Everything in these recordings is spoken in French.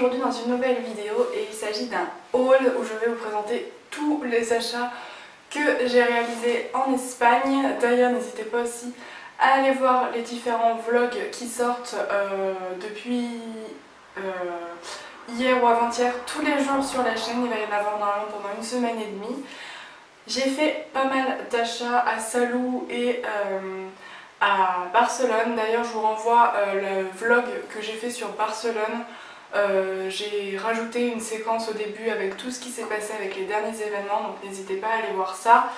aujourd'hui dans une nouvelle vidéo et il s'agit d'un haul où je vais vous présenter tous les achats que j'ai réalisés en Espagne. D'ailleurs n'hésitez pas aussi à aller voir les différents vlogs qui sortent depuis hier ou avant-hier, tous les jours sur la chaîne. Il va y en avoir normalement pendant une semaine et demie. J'ai fait pas mal d'achats à Salou et à Barcelone. D'ailleurs je vous renvoie le vlog que j'ai fait sur Barcelone. J'ai rajouté une séquence au début avec tout ce qui s'est passé avec les derniers événements, donc n'hésitez pas à aller voir ça.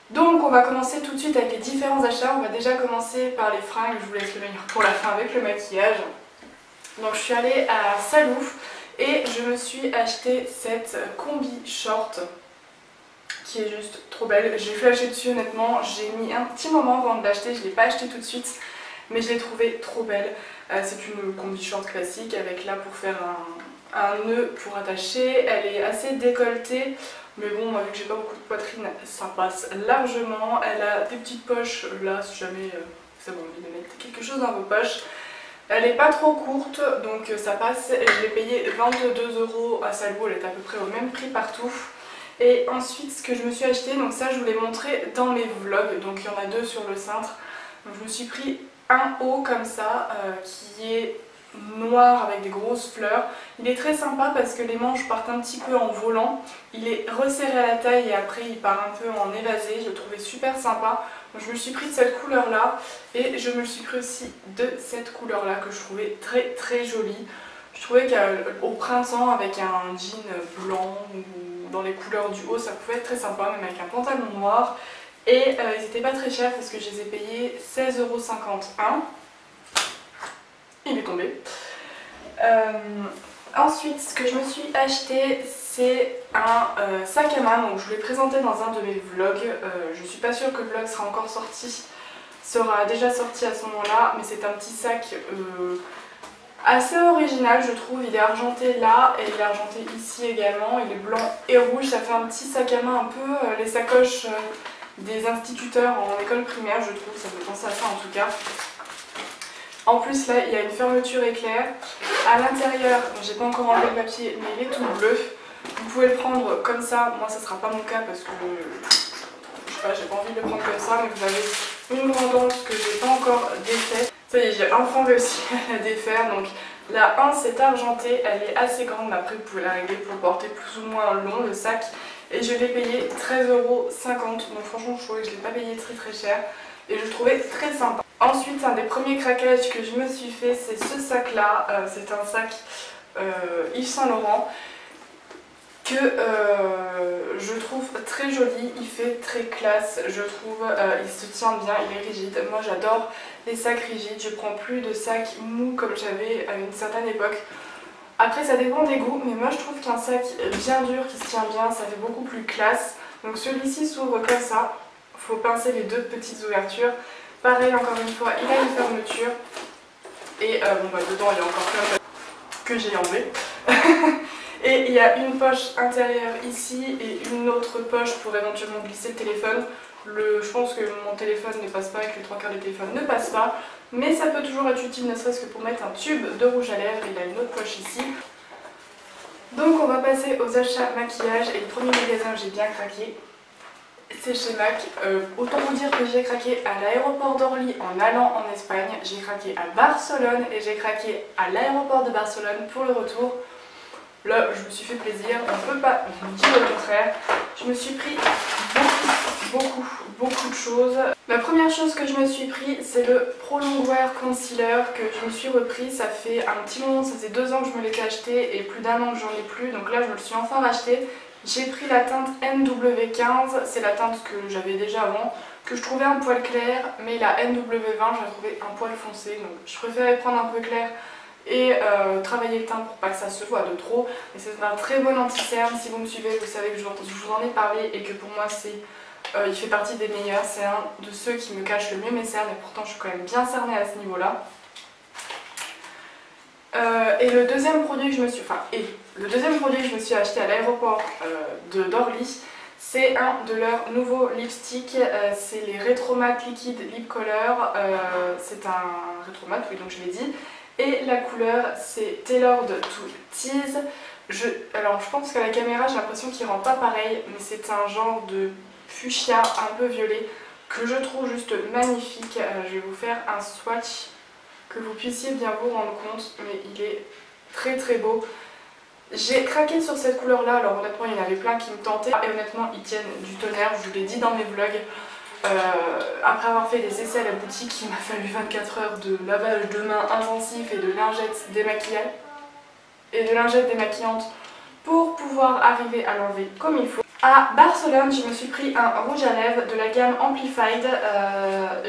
Donc on va commencer tout de suite avec les différents achats. On va déjà commencer par les fringues, je vous laisse le meilleur pour la fin avec le maquillage. Donc je suis allée à Salou et je me suis acheté cette combi short qui est juste trop belle. J'ai flashé dessus honnêtement, j'ai mis un petit moment avant de l'acheter, je ne l'ai pas acheté tout de suite mais je l'ai trouvée trop belle. C'est une combi short classique avec là pour faire un nœud pour attacher. Elle est assez décolletée mais bon, moi vu que j'ai pas beaucoup de poitrine ça passe largement. Elle a des petites poches là si jamais vous avez envie de mettre quelque chose dans vos poches. Elle est pas trop courte donc ça passe. Je l'ai payée 22 € à Salou, elle est à peu près au même prix partout. Et ensuite ce que je me suis acheté, donc ça je vous l'ai montré dans mes vlogs, donc il y en a deux sur le cintre. Donc je me suis pris un haut comme ça qui est noir avec des grosses fleurs. Il est très sympa parce que les manches partent un petit peu en volant. Il est resserré à la taille et après il part un peu en évasé. Je le trouvais super sympa. Donc je me suis pris de cette couleur là et je me suis pris aussi de cette couleur là que je trouvais très très jolie. Je trouvais qu'au printemps avec un jean blanc ou dans les couleurs du haut ça pouvait être très sympa, même avec un pantalon noir. Et ils n'étaient pas très chers parce que je les ai payés 16,51 €. Il est tombé. Ensuite, ce que je me suis acheté, c'est un sac à main. Donc je vous l'ai présenté dans un de mes vlogs. Je suis pas sûre que le vlog sera déjà sorti à ce moment-là, mais c'est un petit sac assez original je trouve. Il est argenté là et il est argenté ici également. Il est blanc et rouge. Ça fait un petit sac à main un peu les sacoches des instituteurs en école primaire, je trouve. Ça fait penser à ça en tout cas. En plus là il y a une fermeture éclair. À l'intérieur, j'ai pas encore enlevé le papier mais il est tout bleu. Vous pouvez le prendre comme ça. Moi ça sera pas mon cas parce que je sais pas, j'ai pas envie de le prendre comme ça. Mais vous avez une grande que j'ai pas encore défaite. Ça y est, j'ai enfin réussi à la défaire. Donc la 1 c'est argenté, elle est assez grande mais après vous pouvez la régler pour porter plus ou moins long le sac. Et je l'ai payé 13,50 €. Donc franchement je trouvais que je l'ai pas payé très cher. Et je le trouvais très sympa. Ensuite, un des premiers craquages que je me suis fait, c'est ce sac là. C'est un sac Yves Saint Laurent que je trouve très joli. Il fait très classe, je trouve. Il se tient bien, il est rigide. Moi j'adore les sacs rigides. Je prends plus de sacs mous comme j'avais à une certaine époque. Après ça dépend des goûts, mais moi je trouve qu'un sac bien dur qui se tient bien, ça fait beaucoup plus classe. Donc celui-ci s'ouvre comme ça. Il faut pincer les deux petites ouvertures. Pareil, encore une fois, il a une fermeture. Et bon bah dedans il y a encore plein de que j'ai enlevé. Et il y a une poche intérieure ici et une autre poche pour éventuellement glisser le téléphone. Je pense que mon téléphone ne passe pas et que les 3/4 des téléphones ne passent pas. Mais ça peut toujours être utile, ne serait-ce que pour mettre un tube de rouge à lèvres. Il a une autre poche ici. Donc on va passer aux achats maquillage. Et le premier magasin où j'ai bien craqué, c'est chez MAC. Autant vous dire que j'ai craqué à l'aéroport d'Orly en allant en Espagne. J'ai craqué à Barcelone et j'ai craqué à l'aéroport de Barcelone pour le retour. Là je me suis fait plaisir, on ne peut pas dire le contraire. Je me suis pris beaucoup de choses. La première chose que je me suis pris, c'est le Pro Longwear Concealer que je me suis repris. Ça fait un petit moment, ça faisait 2 ans que je me l'étais acheté et plus d'1 an que j'en ai plus. Donc là je me le suis enfin racheté. J'ai pris la teinte NW15, c'est la teinte que j'avais déjà avant, que je trouvais un poil clair, mais la NW20 je la trouvais un poil foncé. Donc je préférais prendre un peu clair et travailler le teint pour pas que ça se voit de trop. Mais c'est un très bon anti-cerne. Si vous me suivez, vous savez que je vous en ai parlé et que pour moi il fait partie des meilleurs. C'est un de ceux qui me cache le mieux mes cernes et pourtant je suis quand même bien cernée à ce niveau-là. Et le deuxième produit que je me suis acheté à l'aéroport d'Orly, c'est un de leurs nouveaux lipsticks. C'est les Retromat Liquid Lip Color. C'est un Retromat, oui donc je l'ai dit. Et la couleur c'est Tailored to Tease. Alors je pense qu'à la caméra j'ai l'impression qu'il rend pas pareil, mais c'est un genre de fuchsia un peu violet que je trouve juste magnifique. Je vais vous faire un swatch que vous puissiez bien vous rendre compte, mais il est très très beau. J'ai craqué sur cette couleur là, alors honnêtement il y en avait plein qui me tentaient et honnêtement ils tiennent du tonnerre, je vous l'ai dit dans mes vlogs. Après avoir fait des essais à la boutique, il m'a fallu 24 heures de lavage de mains intensif et de lingettes démaquillantes pour pouvoir arriver à l'enlever comme il faut. À Barcelone, je me suis pris un rouge à lèvres de la gamme Amplified.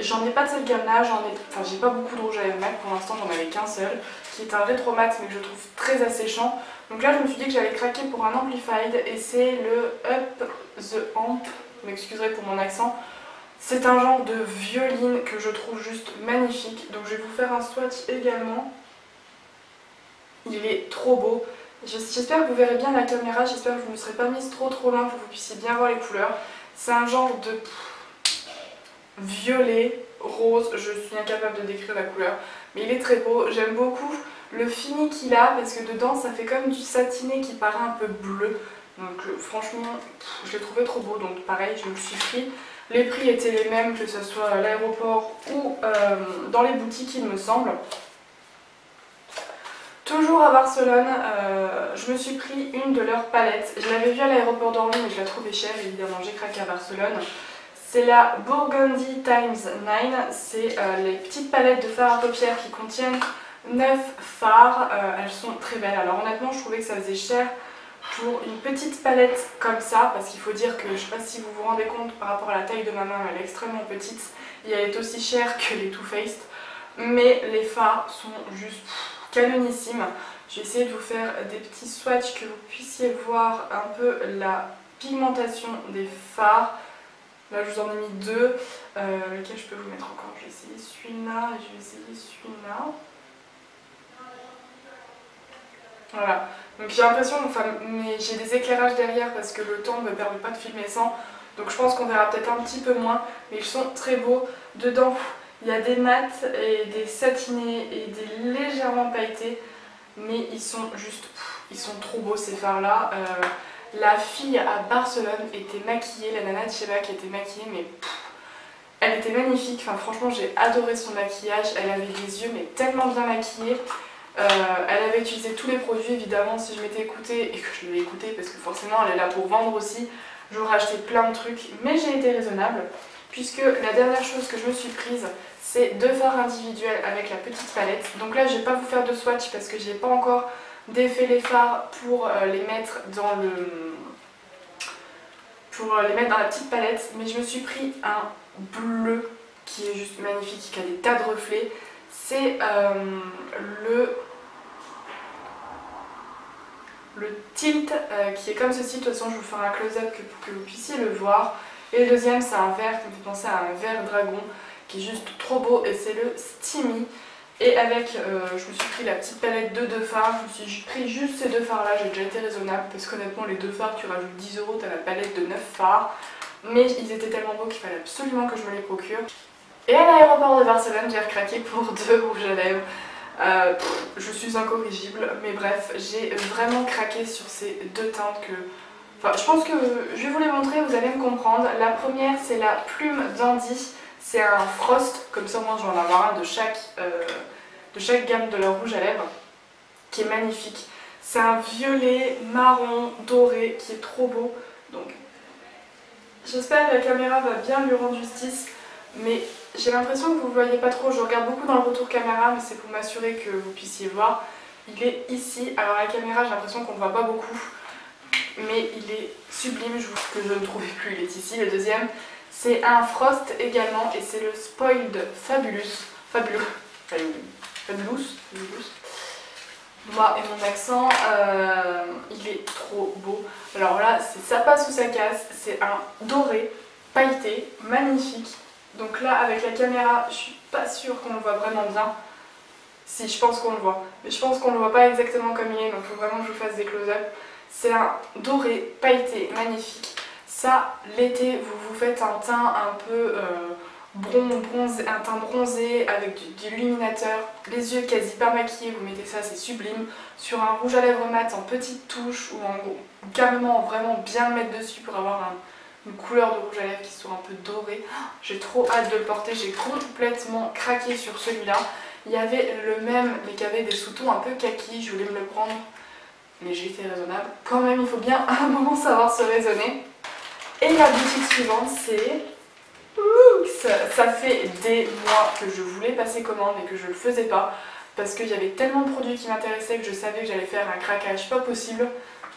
J'en ai pas de cette gamme là, j'ai pas beaucoup de rouge à lèvres mat, pour l'instant j'en avais qu'un seul, qui est un rétro mat mais que je trouve très asséchant. Donc là je me suis dit que j'allais craquer pour un Amplified et c'est le Up the Amp, vous m'excuserez pour mon accent. C'est un genre de violine que je trouve juste magnifique, donc je vais vous faire un swatch également. Il est trop beau. J'espère que vous verrez bien la caméra, j'espère que je ne me serai pas mise trop loin pour que vous puissiez bien voir les couleurs. C'est un genre de violet, rose, je suis incapable de décrire la couleur, mais il est très beau. J'aime beaucoup le fini qu'il a parce que dedans ça fait comme du satiné qui paraît un peu bleu. Donc franchement, je l'ai trouvé trop beau, donc pareil, je me suis pris. Les prix étaient les mêmes que ce soit à l'aéroport ou dans les boutiques il me semble. Toujours à Barcelone, je me suis pris une de leurs palettes. Je l'avais vue à l'aéroport d'Orly mais je la trouvais chère, évidemment j'ai craqué à Barcelone. C'est la Burgundy Times 9, c'est les petites palettes de fard à paupières qui contiennent 9 fards. Elles sont très belles, alors honnêtement je trouvais que ça faisait cher pour une petite palette comme ça, parce qu'il faut dire que je sais pas si vous vous rendez compte par rapport à la taille de ma main, elle est extrêmement petite et elle est aussi chère que les Too Faced, mais les fards sont juste canonissimes. Je vais essayer de vous faire des petits swatchs que vous puissiez voir un peu la pigmentation des fards. Là je vous en ai mis deux, lequel je peux vous mettre encore, je vais essayer celui-là et je vais essayer celui-là. Voilà, donc j'ai l'impression, mais j'ai des éclairages derrière parce que le temps ne me permet pas de filmer sans, donc je pense qu'on verra peut-être un petit peu moins, mais ils sont très beaux. Dedans, il y a des mats et des satinés et des légèrement pailletés, mais ils sont juste, ils sont trop beaux ces fards-là. La fille à Barcelone était maquillée, la nana de Sheba qui était maquillée, mais elle était magnifique, enfin franchement j'ai adoré son maquillage, elle avait des yeux mais tellement bien maquillés. Elle avait utilisé tous les produits, évidemment si je m'étais écoutée et que je l'ai écoutée parce que forcément elle est là pour vendre aussi, j'aurais acheté plein de trucs, mais j'ai été raisonnable puisque la dernière chose que je me suis prise c'est deux fards individuels avec la petite palette. Donc là je vais pas vous faire de swatch parce que j'ai pas encore défait les fards pour les mettre dans la petite palette, mais je me suis pris un bleu qui est juste magnifique, qui a des tas de reflets. C'est le Tilt qui est comme ceci. De toute façon je vous ferai un close-up pour que vous puissiez le voir. Et le deuxième c'est un vert qui me fait penser à un vert dragon qui est juste trop beau et c'est le Steamy. Et avec, je me suis pris la petite palette de deux fards, je me suis pris juste ces deux fards là, j'ai déjà été raisonnable parce qu'honnêtement les deux fards tu rajoutes 10 €, t'as la palette de 9 fards. Mais ils étaient tellement beaux qu'il fallait absolument que je me les procure. Et à l'aéroport de Barcelone j'ai recraqué pour deux rouges à lèvres. Je suis incorrigible, mais bref, j'ai vraiment craqué sur ces deux teintes que... Enfin, je pense que je vais vous les montrer, vous allez me comprendre. La première c'est la Plume Dandy. C'est un frost, comme ça moi je vais en avoir un de chaque gamme de leur rouge à lèvres, qui est magnifique. C'est un violet, marron, doré, qui est trop beau. Donc j'espère que la caméra va bien lui rendre justice, mais j'ai l'impression que vous ne voyez pas trop. Je regarde beaucoup dans le retour caméra, mais c'est pour m'assurer que vous puissiez voir. Il est ici, alors à la caméra j'ai l'impression qu'on ne voit pas beaucoup, mais il est sublime, que je ne trouvais plus, il est ici. Le deuxième, c'est un Frost également et c'est le Spoiled Fabulous. Moi et mon accent, il est trop beau. Alors là, c'est ça passe ou ça casse. C'est un doré pailleté, magnifique. Donc là, avec la caméra, je suis pas sûre qu'on le voit vraiment bien. Si, je pense qu'on le voit. Mais je pense qu'on le voit pas exactement comme il est, donc il faut vraiment que je vous fasse des close-up. C'est un doré pailleté magnifique. Ça, l'été, vous vous faites un teint un peu un teint bronzé avec de l'illuminateur, les yeux quasi pas maquillés, vous mettez ça, c'est sublime. Sur un rouge à lèvres mat en petite touche ou carrément vraiment bien le mettre dessus pour avoir une couleur de rouge à lèvres qui soit un peu dorée. J'ai trop hâte de le porter, j'ai complètement craqué sur celui-là. Il y avait le même mais qui avait des sous-tons un peu kaki, je voulais me le prendre mais j'ai été raisonnable. Quand même il faut bien à un moment savoir se raisonner. Et la boutique suivante c'est... Ça fait des mois que je voulais passer commande et que je le faisais pas parce qu'il y avait tellement de produits qui m'intéressaient que je savais que j'allais faire un craquage pas possible.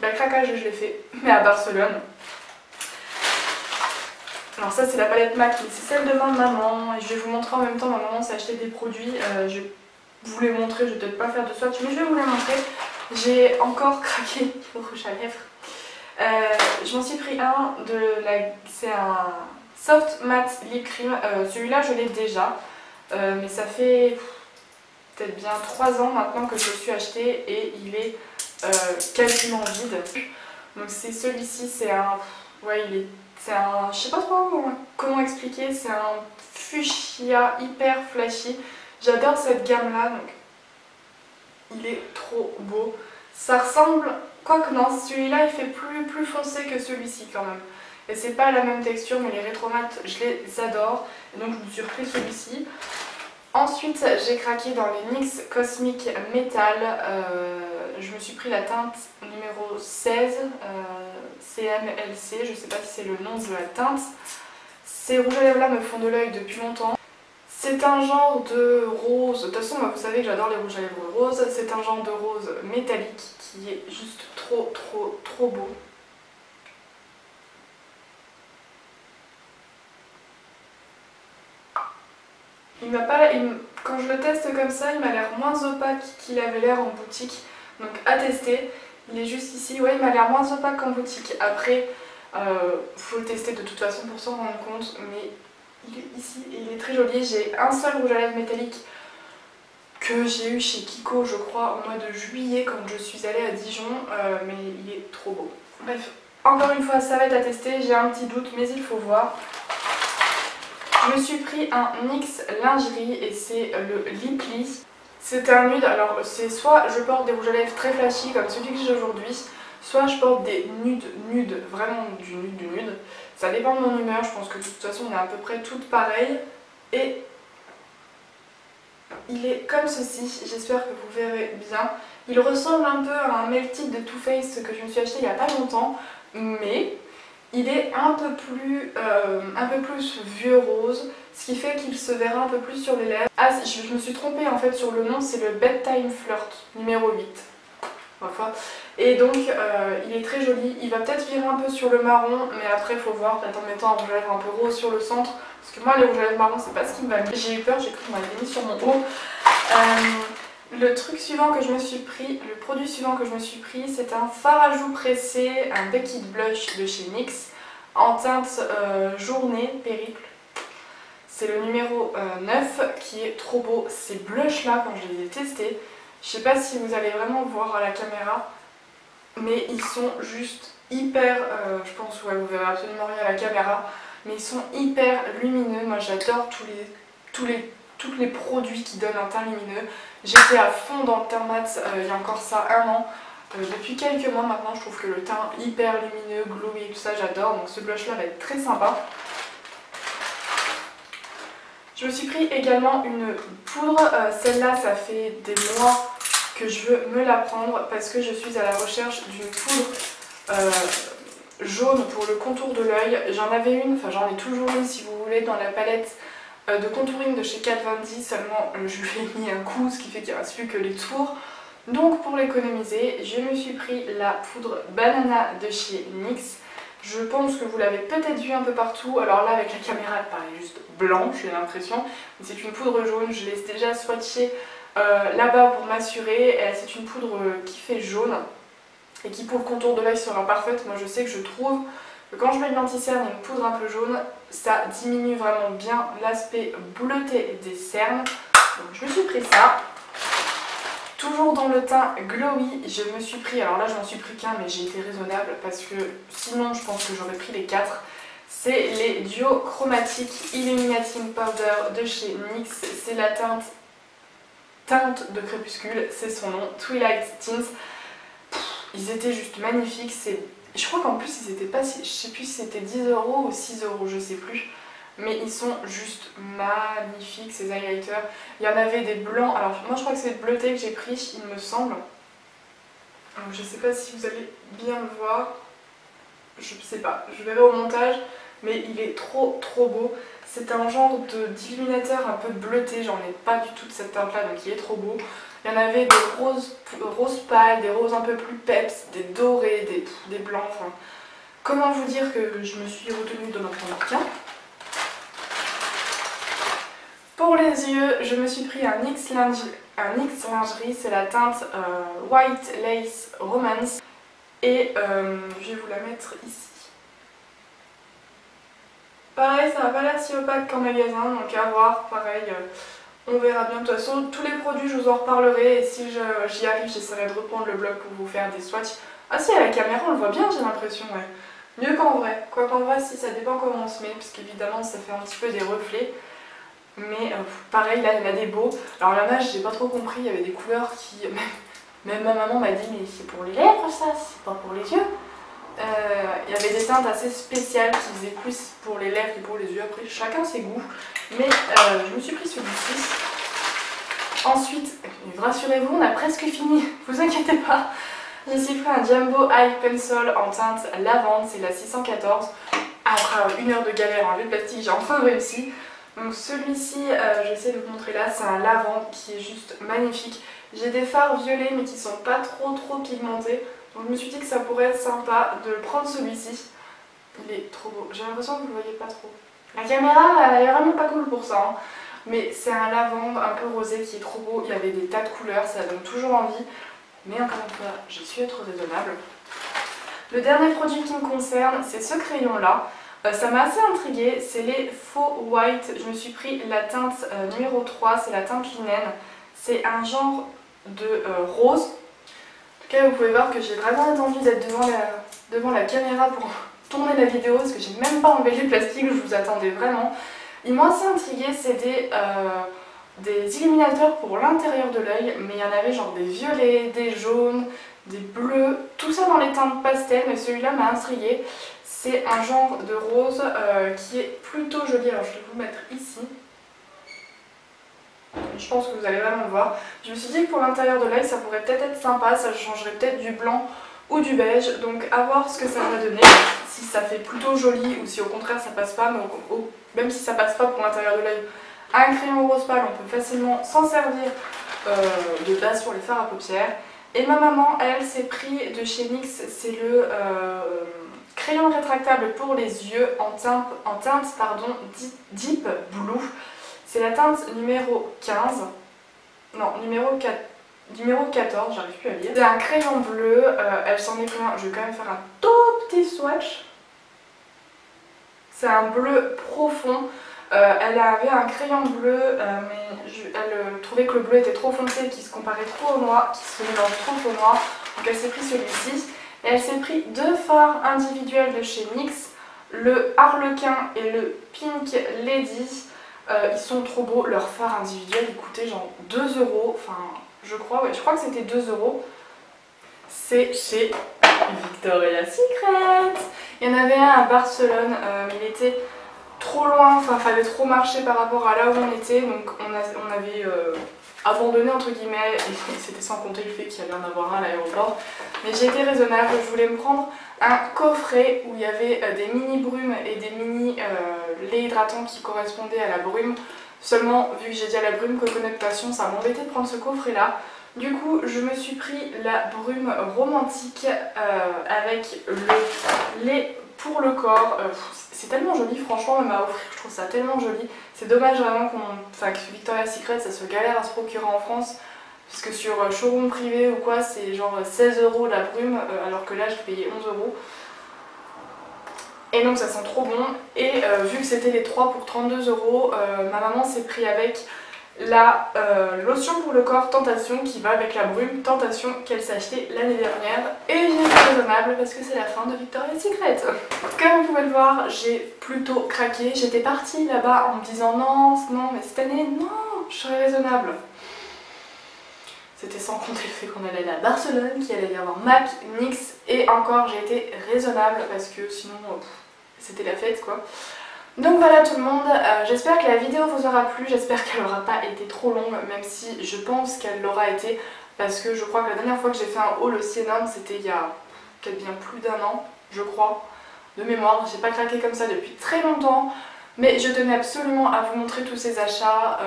Le craquage je l'ai fait mais à Barcelone. Alors ça c'est la palette MAC, mais c'est celle de ma maman et je vais vous montrer en même temps. Ma maman s'est acheté des produits, je vais vous les montrer, je vais peut-être pas faire de swatch mais je vais vous les montrer. J'ai encore craqué le rouge à lèvres. Je m'en suis pris un c'est un Soft Matte Lip Cream. Celui-là je l'ai déjà mais ça fait peut-être bien 3 ans maintenant que je le suis acheté et il est quasiment vide. Donc c'est celui-ci, c'est un... Ouais, c'est un... Je sais pas trop comment expliquer, c'est un fuchsia hyper flashy. J'adore cette gamme-là, donc il est trop beau. Ça ressemble... Quoique non, celui-là il fait plus foncé que celui-ci quand même. Et c'est pas la même texture, mais les rétromates, je les adore. Et donc je me suis repris celui-ci. Ensuite, j'ai craqué dans les NYX Cosmic Metal. Je me suis pris la teinte numéro 16, CMLC. Je sais pas si c'est le nom de la teinte. Ces rouges à lèvres là me font de l'œil depuis longtemps. C'est un genre de rose. De toute façon, vous savez que j'adore les rouges à lèvres roses. C'est un genre de rose métallique qui est juste trop beau. Quand je le teste comme ça, il m'a l'air moins opaque qu'il avait l'air en boutique. Donc à tester. Il est juste ici. Ouais, il m'a l'air moins opaque qu'en boutique. Après, faut le tester de toute façon pour s'en rendre compte. Mais il est ici et il est très joli. J'ai un seul rouge à lèvres métallique que j'ai eu chez Kiko, je crois, au mois de juillet quand je suis allée à Dijon. Mais il est trop beau. Bref, encore une fois, ça va être à tester. J'ai un petit doute, mais il faut voir. Je me suis pris un NYX lingerie et c'est le Liply. C'est un nude, alors c'est soit je porte des rouges à lèvres très flashy comme celui que j'ai aujourd'hui, soit je porte des nudes, vraiment du nude. Ça dépend de mon humeur, je pense que de toute façon on est à peu près toutes pareilles. Et il est comme ceci, j'espère que vous verrez bien. Il ressemble un peu à un Melted de Too Faced que je me suis acheté il n'y a pas longtemps, mais... il est un peu plus vieux rose, ce qui fait qu'il se verra un peu plus sur les lèvres. Ah, je me suis trompée en fait sur le nom, c'est le Bedtime Flirt numéro 8. Enfin, et donc il est très joli, il va peut-être virer un peu sur le marron, mais après il faut voir, peut-être en mettant un rouge à lèvres un peu rose sur le centre, parce que moi les rouges à lèvres marron c'est pas ce qui me va. J'ai eu peur, j'ai cru qu'on m'avait mis sur mon haut. Le truc suivant que je me suis pris, le produit suivant que je me suis pris, c'est un fard à joues pressé, un Beckett Blush de chez NYX en teinte journée périple. C'est le numéro 9 qui est trop beau. Ces blushs là, quand je les ai testés, je sais pas si vous allez vraiment voir à la caméra, mais ils sont juste hyper, je pense, ouais, vous verrez absolument rien à la caméra, mais ils sont hyper lumineux. Moi j'adore tous les produits qui donnent un teint lumineux. J'étais à fond dans le teint mat il y a encore ça 1 an. Depuis quelques mois maintenant, je trouve que le teint hyper lumineux, glowy et tout ça, j'adore. Donc ce blush là va être très sympa. Je me suis pris également une poudre. Celle-là, ça fait des mois que je veux me la prendre parce que je suis à la recherche d'une poudre jaune pour le contour de l'œil. J'en avais une, enfin j'en ai toujours une si vous voulez, dans la palette de contouring de chez Kat Von D, seulement je lui ai mis un coup, ce qui fait qu'il ne reste plus que les tours. Donc pour l'économiser, je me suis pris la poudre Banana de chez NYX. Je pense que vous l'avez peut-être vu un peu partout. Alors là avec la caméra elle paraît juste blanche, j'ai l'impression. C'est une poudre jaune, je l'ai déjà swatchée là-bas pour m'assurer. C'est une poudre qui fait jaune et qui pour le contour de l'œil sera parfaite. Moi je sais que je trouve que quand je mets le anti-cerne et une poudre un peu jaune, ça diminue vraiment bien l'aspect bleuté des cernes. Donc je me suis pris ça. Toujours dans le teint glowy, je me suis pris, alors là je m'en suis pris qu'un mais j'ai été raisonnable parce que sinon je pense que j'aurais pris les 4. C'est les Duo Chromatic Illuminating Powder de chez NYX. C'est la teinte de crépuscule, c'est son nom, Twilight Tints. Ils étaient juste magnifiques. Je crois qu'en plus ils étaient pas, je sais plus si c'était 10 € ou 6 €, je sais plus. Mais ils sont juste magnifiques ces highlighters. Il y en avait des blancs, alors moi je crois que c'est le bleuté que j'ai pris, il me semble. Donc, je sais pas si vous allez bien le voir, je sais pas, je verrai au montage, mais il est trop beau. C'est un genre d'illuminateur un peu bleuté, j'en ai pas du tout de cette teinte là, donc il est trop beau. Il y en avait des roses pâles, des roses un peu plus peps, des dorés, des blancs, enfin... Comment vous dire que je me suis retenue de n'en prendre qu'un. Pour les yeux, je me suis pris un NYX Lingerie, c'est la teinte White Lace Romance. Et je vais vous la mettre ici. Pareil, ça n'a pas l'air si opaque qu'en magasin, donc à voir, pareil, on verra bien. De toute façon, tous les produits, je vous en reparlerai, et si j'y arrive, j'essaierai de reprendre le blog pour vous faire des swatchs. Ah si, à la caméra, on le voit bien, j'ai l'impression, ouais. Mieux qu'en vrai. Quoi qu'en vrai, si, ça dépend comment on se met, parce qu'évidemment, ça fait un petit peu des reflets. Mais pareil, là, il y en a des beaux. Alors là, j'ai pas trop compris, il y avait des couleurs qui... Même ma maman m'a dit, mais c'est pour les lèvres, ça, c'est pas pour les yeux. Il y avait des teintes assez spéciales qui faisaient plus pour les lèvres que pour les yeux. Après, chacun ses goûts. Mais je me suis pris celui-ci. Ensuite, rassurez-vous, on a presque fini. Vous inquiétez pas. J'ai aussi pris un Jumbo Eye Pencil en teinte lavande. C'est la 614. Après une heure de galère en enlever le plastique, j'ai enfin réussi. Donc celui-ci, j'essaie de vous montrer là, c'est un lavande qui est juste magnifique. J'ai des fards violets mais qui sont pas trop pigmentés. Donc je me suis dit que ça pourrait être sympa de prendre celui-ci. Il est trop beau. J'ai l'impression que vous ne le voyez pas trop. La caméra, elle est vraiment pas cool pour ça. Hein. Mais c'est un lavande un peu rosé qui est trop beau. Il y avait des tas de couleurs, ça donne toujours envie. Mais encore une fois, j'ai su être raisonnable. Le dernier produit qui me concerne, c'est ce crayon-là. Ça m'a assez intriguée. C'est les Faux White. Je me suis pris la teinte numéro 3, c'est la teinte Linen. C'est un genre de rose. En tout cas, vous pouvez voir que j'ai vraiment envie d'être devant la caméra pour tourner la vidéo parce que j'ai même pas enlevé les plastiques, je vous attendais vraiment. Ils m'ont assez intriguée, c'est des illuminateurs pour l'intérieur de l'œil, mais il y en avait genre des violets, des jaunes, des bleus, tout ça dans les teintes pastel, mais celui-là m'a intriguée. C'est un genre de rose qui est plutôt joli, alors je vais vous mettre ici. Je pense que vous allez vraiment le voir. Je me suis dit que pour l'intérieur de l'œil ça pourrait peut-être être sympa, ça changerait peut-être du blanc ou du beige, donc à voir ce que ça va donner, si ça fait plutôt joli ou si au contraire ça passe pas, mais même si ça passe pas pour l'intérieur de l'œil, un crayon rose pâle on peut facilement s'en servir de base pour les fards à paupières. Et ma maman, elle s'est pris de chez NYX, c'est le crayon rétractable pour les yeux en teinte Deep Blue. C'est la teinte numéro 15, non numéro 14, j'arrive plus à lire. C'est un crayon bleu, elle s'en est pris un, je vais quand même faire un tout petit swatch. C'est un bleu profond, elle avait un crayon bleu, mais elle trouvait que le bleu était trop foncé, qu'il se comparait trop au noir, qu'il se mélange trop au noir, donc elle s'est pris celui-ci. Et elle s'est pris deux fards individuels de chez NYX, le Harlequin et le Pink Lady. Ils sont trop beaux, leurs fards individuels ils coûtaient genre 2 €, enfin je crois, ouais, je crois que c'était 2 €. C'est chez Victoria's Secret. Il y en avait un à Barcelone, mais il était trop loin, enfin fallait trop marcher par rapport à là où on était, donc on avait abandonné entre guillemets, et c'était sans compter le fait qu'il y allait en avoir un à l'aéroport. Mais j'ai été raisonnable, je voulais me prendre un coffret où il y avait des mini brumes et des mini laits hydratants qui correspondaient à la brume. Seulement, vu que j'ai dit à la brume Coconut Passion, ça m'embêtait de prendre ce coffret là. Du coup, je me suis pris la brume romantique avec le lait pour le corps. C'est tellement joli, franchement, même à offrir, je trouve ça tellement joli. C'est dommage vraiment que Victoria's Secret, ça se galère à se procurer en France. Parce que sur showroom privé ou quoi, c'est genre 16 € la brume, alors que là, je payais 11 €. Et donc ça sent trop bon. Et vu que c'était les 3 pour 32 €, ma maman s'est pris avec la lotion pour le corps Tentation qui va avec la brume Tentation qu'elle s'est achetée l'année dernière. Et j'ai été raisonnable parce que c'est la fin de Victoria's Secret. Comme vous pouvez le voir, j'ai plutôt craqué. J'étais partie là-bas en me disant non, mais cette année, non, je serai raisonnable. C'était sans compter le fait qu'on allait aller à Barcelone, qu'il allait y avoir MAC, NYX et encore j'ai été raisonnable parce que sinon c'était la fête quoi. Donc voilà tout le monde, j'espère que la vidéo vous aura plu, j'espère qu'elle n'aura pas été trop longue, même si je pense qu'elle l'aura été, parce que je crois que la dernière fois que j'ai fait un haul aussi énorme, c'était il y a bien plus d'un an, je crois, de mémoire. J'ai pas craqué comme ça depuis très longtemps, mais je tenais absolument à vous montrer tous ces achats.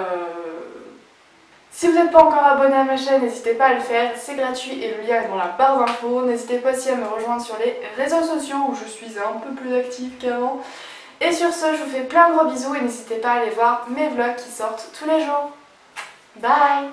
Si vous n'êtes pas encore abonné à ma chaîne, n'hésitez pas à le faire, c'est gratuit et le lien est dans la barre d'infos. N'hésitez pas aussi à me rejoindre sur les réseaux sociaux où je suis un peu plus active qu'avant. Et sur ce, je vous fais plein de gros bisous et n'hésitez pas à aller voir mes vlogs qui sortent tous les jours. Bye!